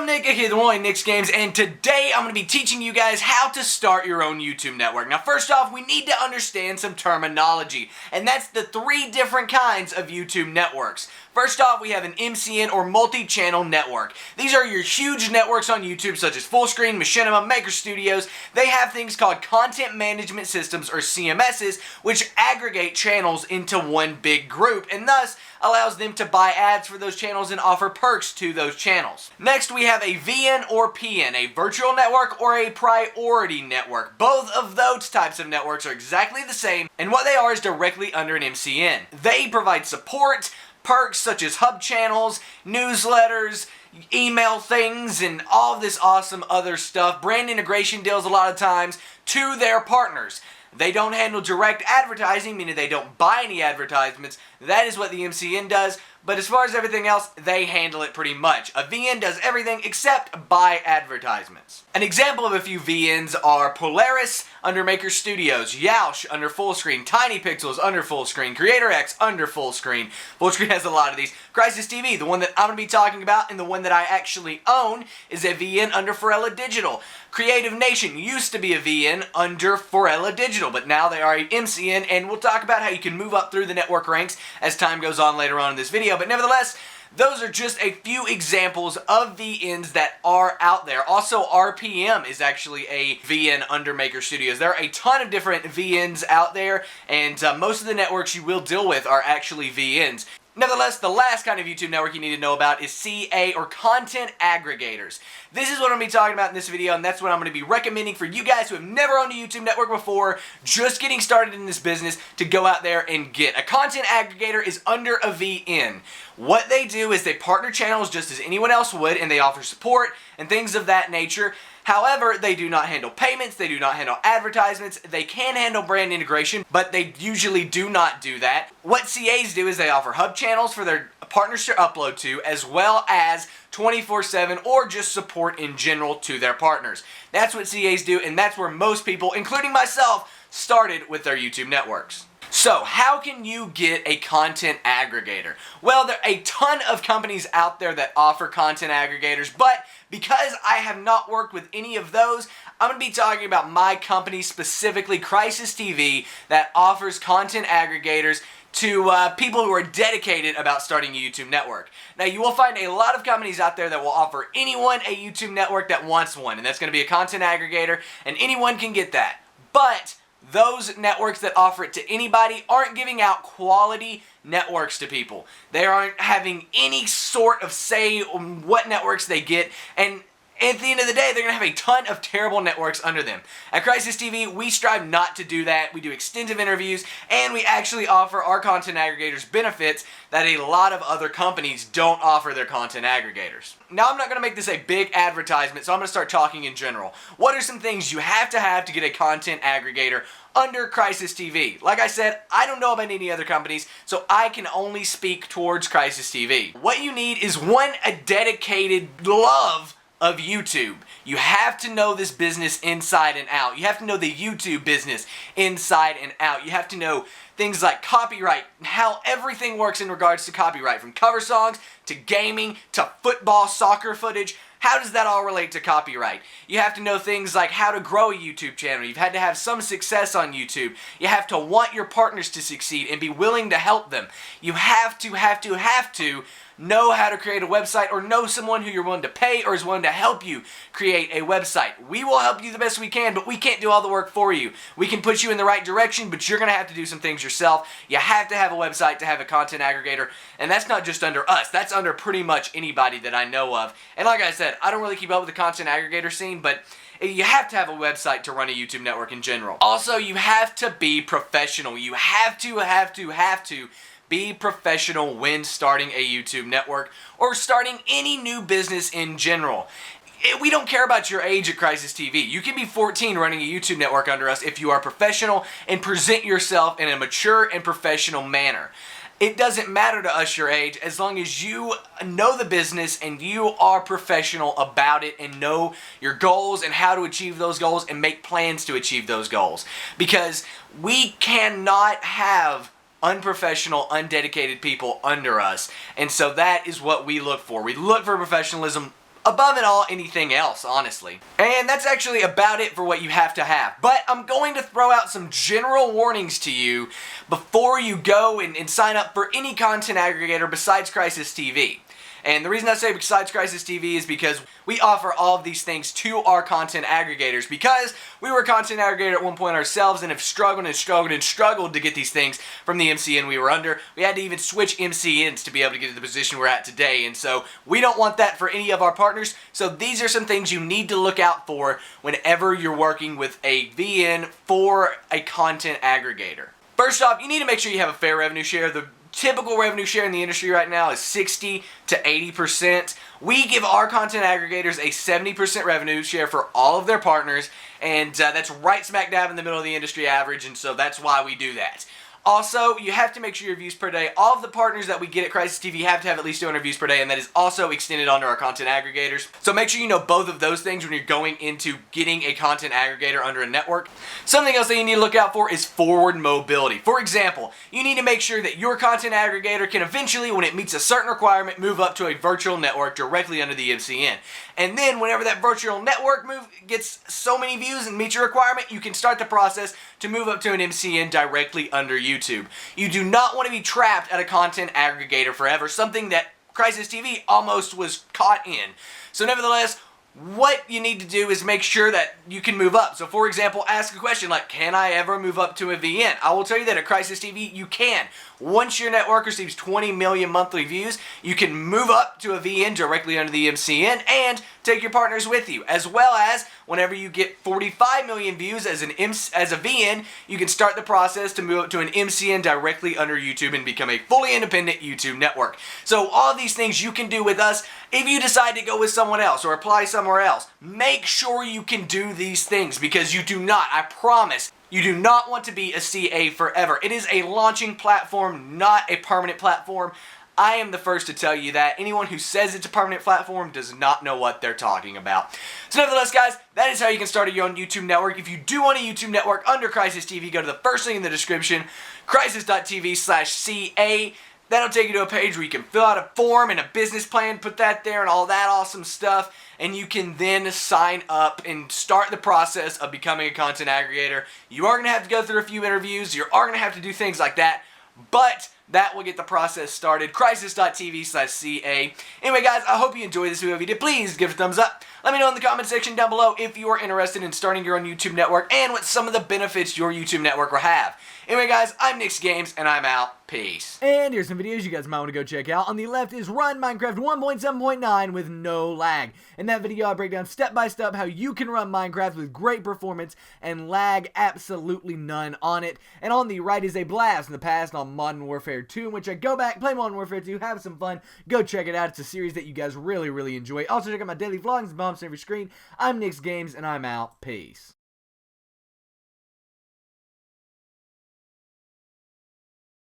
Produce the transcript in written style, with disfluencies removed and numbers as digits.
Nick, aka the one Nick's Games, and today I'm going to be teaching you guys how to start your own YouTube network. Now first off, we need to understand some terminology, and that's the three different kinds of YouTube networks. First off, we have an MCN or multi-channel network. These are your huge networks on YouTube such as Fullscreen, Machinima, Maker Studios. They have things called content management systems or CMSs, which aggregate channels into one big group and thus allows them to buy ads for those channels and offer perks to those channels. Next, we have a VN or PN, a virtual network or a priority network. Both of those types of networks are exactly the same, and what they are is directly under an MCN. They provide support, perks such as hub channels, newsletters, email things, and all of this awesome other stuff, brand integration deals a lot of times, to their partners. They don't handle direct advertising, meaning they don't buy any advertisements. That is what the MCN does, but as far as everything else, they handle it pretty much. A VN does everything except buy advertisements. An example of a few VNs are Polaris under Maker Studios, Yoush under Fullscreen, Tiny Pixels under Fullscreen, Creator X under Fullscreen. Fullscreen has a lot of these. CrysisTV, the one that I'm going to be talking about and the one that I actually own, is a VN under Forella Digital. Creative Nation used to be a VN under Forella Digital, but now they are a MCN, and we'll talk about how you can move up through the network ranks as time goes on later on in this video. But nevertheless, those are just a few examples of VNs that are out there. Also, RPM is actually a VN under Maker Studios. There are a ton of different VNs out there, and most of the networks you will deal with are actually VNs. Nevertheless, the last kind of YouTube network you need to know about is CA, or Content Aggregators. This is what I'm going to be talking about in this video, and that's what I'm going to be recommending for you guys who have never owned a YouTube network before, just getting started in this business, to go out there and get. A Content Aggregator is under a VN. What they do is they partner channels just as anyone else would, and they offer support and things of that nature. However, they do not handle payments, they do not handle advertisements, they can handle brand integration, but they usually do not do that. What CAs do is they offer hub channels for their partners to upload to, as well as 24/7 or just support in general to their partners. That's what CAs do, and that's where most people, including myself, started with their YouTube networks. So, how can you get a content aggregator? Well, there are a ton of companies out there that offer content aggregators, but because I have not worked with any of those, I'm going to be talking about my company, specifically CrysisTV, that offers content aggregators to people who are dedicated about starting a YouTube network. Now, you will find a lot of companies out there that will offer anyone a YouTube network that wants one, and that's going to be a content aggregator, and anyone can get that. But those networks that offer it to anybody aren't giving out quality networks to people. They aren't having any sort of say on what networks they get, and at the end of the day, they're going to have a ton of terrible networks under them. At CrysisTV, we strive not to do that. We do extensive interviews, and we actually offer our content aggregators benefits that a lot of other companies don't offer their content aggregators. Now, I'm not going to make this a big advertisement, so I'm going to start talking in general. What are some things you have to get a content aggregator under CrysisTV? Like I said, I don't know about any other companies, so I can only speak towards CrysisTV. What you need is, one, a dedicated love of YouTube. You have to know this business inside and out. You have to know the YouTube business inside and out. You have to know things like copyright, how everything works in regards to copyright, from cover songs to gaming to football, soccer footage. How does that all relate to copyright? You have to know things like how to grow a YouTube channel. You've had to have some success on YouTube. You have to want your partners to succeed and be willing to help them. You have to know how to create a website, or know someone who you're willing to pay or is willing to help you create a website. We will help you the best we can, but we can't do all the work for you. We can put you in the right direction, but you're going to have to do some things yourself. You have to have a website to have a content aggregator, and that's not just under us. That's under pretty much anybody that I know of. And like I said, I don't really keep up with the content aggregator scene, but you have to have a website to run a YouTube network in general. Also, you have to be professional. You have to be professional when starting a YouTube network or starting any new business in general. We don't care about your age at CrysisTV. You can be 14 running a YouTube network under us if you are professional and present yourself in a mature and professional manner. It doesn't matter to us your age, as long as you know the business and you are professional about it and know your goals and how to achieve those goals and make plans to achieve those goals. Because we cannot have unprofessional, undedicated people under us. And so that is what we look for. We look for professionalism above it all anything else, honestly. And that's actually about it for what you have to have. But I'm going to throw out some general warnings to you before you go and sign up for any content aggregator besides CrysisTV. And the reason I say besides CrysisTV is because we offer all of these things to our content aggregators, because we were a content aggregator at one point ourselves and have struggled to get these things from the MCN we were under. We had to even switch MCNs to be able to get to the position we're at today, and so we don't want that for any of our partners. So these are some things you need to look out for whenever you're working with a VN for a content aggregator. First off, you need to make sure you have a fair revenue share. The typical revenue share in the industry right now is 60 to 80%. We give our content aggregators a 70% revenue share for all of their partners, and that's right smack dab in the middle of the industry average, and so that's why we do that. Also, you have to make sure your views per day, all of the partners that we get at CrysisTV have to have at least 200 views per day, and that is also extended onto our content aggregators. So make sure you know both of those things when you're going into getting a content aggregator under a network. Something else that you need to look out for is forward mobility. For example, you need to make sure that your content aggregator can eventually, when it meets a certain requirement, move up to a virtual network directly under the MCN. And then whenever that virtual network gets so many views and meets your requirement, you can start the process to move up to an MCN directly under YouTube. You do not want to be trapped at a content aggregator forever, something that CrysisTV almost was caught in. So nevertheless, what you need to do is make sure that you can move up. So for example, ask a question like, can I ever move up to a VN? I will tell you that at CrysisTV, you can. Once your network receives 20 million monthly views, you can move up to a VN directly under the MCN and take your partners with you. As well as, whenever you get 45 million views as a VN, you can start the process to move up to an MCN directly under YouTube and become a fully independent YouTube network. So all of these things you can do with us. If you decide to go with someone else or apply somewhere else, make sure you can do these things, because you do not, I promise, you do not want to be a CA forever. It is a launching platform, not a permanent platform. I am the first to tell you that. Anyone who says it's a permanent platform does not know what they're talking about. So nevertheless, guys, that is how you can start your own YouTube network. If you do want a YouTube network under CrysisTV, go to the first link in the description, Crysis.tv/CA. That'll take you to a page where you can fill out a form and a business plan, put that there and all that awesome stuff, and you can then sign up and start the process of becoming a content aggregator. You are going to have to go through a few interviews, you are going to have to do things like that, but that will get the process started. Crysis.tv/CA. Anyway, guys, I hope you enjoyed this video. If you did, please give it a thumbs up. Let me know in the comment section down below if you are interested in starting your own YouTube network and what some of the benefits your YouTube network will have. Anyway, guys, I'm CrysisTV, and I'm out. Peace. And here's some videos you guys might want to go check out. On the left is Run Minecraft 1.7.9 with no lag. In that video, I break down step by step how you can run Minecraft with great performance and lag absolutely none on it. And on the right is a blast in the past on Modern Warfare 2, in which I go back, play Modern Warfare 2, have some fun, go check it out. It's a series that you guys really enjoy. Also, check out my daily vlogs and bumps on every screen. I'm CrysisTV, and I'm out. Peace.